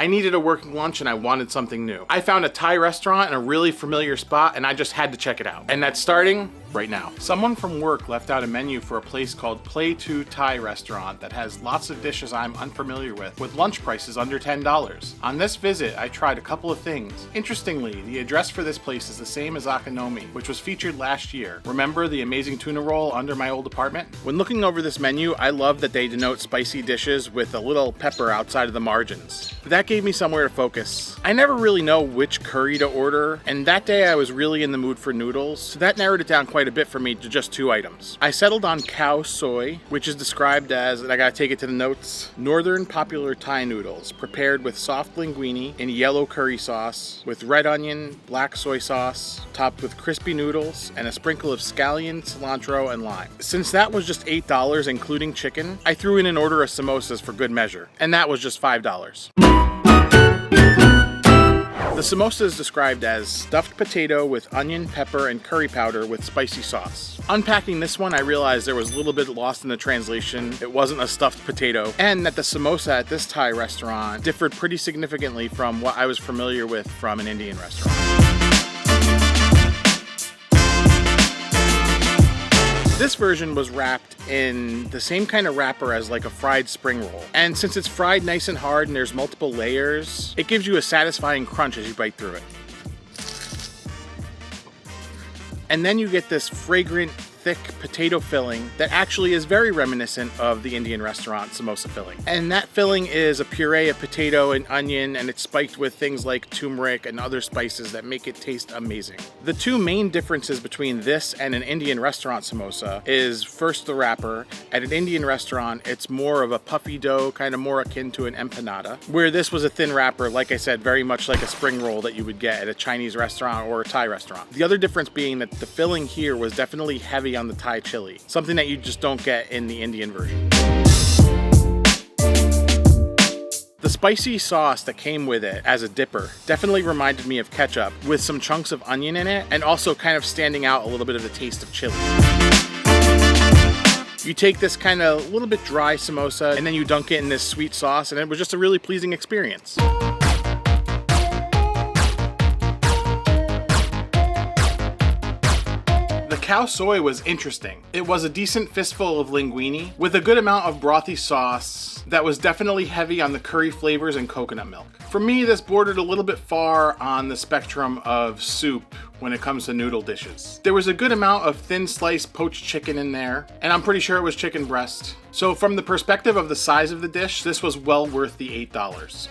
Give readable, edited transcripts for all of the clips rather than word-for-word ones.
I needed a working lunch and I wanted something new. I found a Thai restaurant in a really familiar spot and I just had to check it out. And that's starting right now. Someone from work left out a menu for a place called Play 2 Thai restaurant that has lots of dishes I'm unfamiliar with lunch prices under $10. On this visit, I tried a couple of things. Interestingly, the address for this place is the same as Akanomi, which was featured last year. Remember the amazing tuna roll under my old apartment? When looking over this menu, I love that they denote spicy dishes with a little pepper outside of the margins. That gave me somewhere to focus. I never really know which curry to order, and that day I was really in the mood for noodles, so that narrowed it down quite a bit for me to just 2 items. I settled on Kao Soi, which is described as, and I gotta take it to the notes, northern popular Thai noodles, prepared with soft linguini in yellow curry sauce, with red onion, black soy sauce, topped with crispy noodles, and a sprinkle of scallion, cilantro, and lime. Since that was just $8, including chicken, I threw in an order of samosas for good measure, and that was just $5. The samosa is described as stuffed potato with onion, pepper, and curry powder with spicy sauce. Unpacking this one, I realized there was a little bit lost in the translation. It wasn't a stuffed potato, and that the samosa at this Thai restaurant differed pretty significantly from what I was familiar with from an Indian restaurant. This version was wrapped in the same kind of wrapper as like a fried spring roll. And since it's fried nice and hard and there's multiple layers, it gives you a satisfying crunch as you bite through it. And then you get this fragrant, thick potato filling that actually is very reminiscent of the Indian restaurant samosa filling. And that filling is a puree of potato and onion, and it's spiked with things like turmeric and other spices that make it taste amazing. The two main differences between this and an Indian restaurant samosa is first the wrapper. At an Indian restaurant, it's more of a puffy dough, kind of more akin to an empanada, where this was a thin wrapper, like I said, very much like a spring roll that you would get at a Chinese restaurant or a Thai restaurant. The other difference being that the filling here was definitely heavy on the Thai chili, something that you just don't get in the Indian version. The spicy sauce that came with it as a dipper definitely reminded me of ketchup, with some chunks of onion in it and also kind of standing out a little bit of the taste of chili. You take this kind of little bit dry samosa and then you dunk it in this sweet sauce, and it was just a really pleasing experience. Kao Soi was interesting. It was a decent fistful of linguini with a good amount of brothy sauce that was definitely heavy on the curry flavors and coconut milk. For me, this bordered a little bit far on the spectrum of soup when it comes to noodle dishes. There was a good amount of thin sliced poached chicken in there, and I'm pretty sure it was chicken breast. So from the perspective of the size of the dish, this was well worth the $8.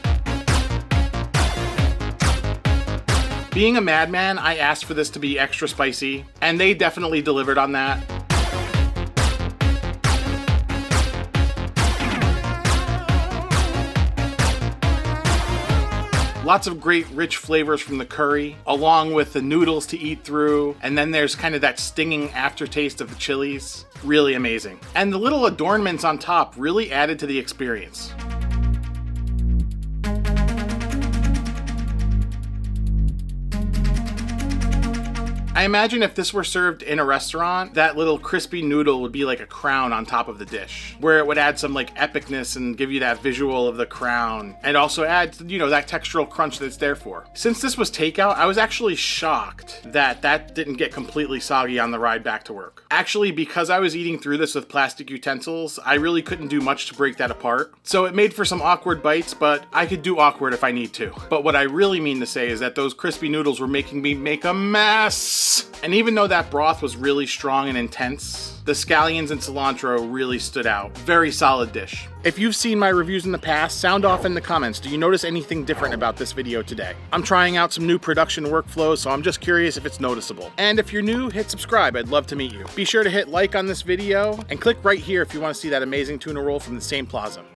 Being a madman, I asked for this to be extra spicy, and they definitely delivered on that. Lots of great rich flavors from the curry, along with the noodles to eat through, and then there's kind of that stinging aftertaste of the chilies. Really amazing. And the little adornments on top really added to the experience. I imagine if this were served in a restaurant, that little crispy noodle would be like a crown on top of the dish, where it would add some like epicness and give you that visual of the crown, and also add, you know, that textural crunch that it's there for. Since this was takeout, I was actually shocked that that didn't get completely soggy on the ride back to work. Actually, because I was eating through this with plastic utensils, I really couldn't do much to break that apart. So it made for some awkward bites, but I could do awkward if I need to. But what I really mean to say is that those crispy noodles were making me make a mess. And even though that broth was really strong and intense, the scallions and cilantro really stood out. Very solid dish. If you've seen my reviews in the past, sound off in the comments. Do you notice anything different about this video today? I'm trying out some new production workflows, so I'm just curious if it's noticeable. And if you're new, hit subscribe. I'd love to meet you. Be sure to hit like on this video and click right here if you want to see that amazing tuna roll from the same plaza.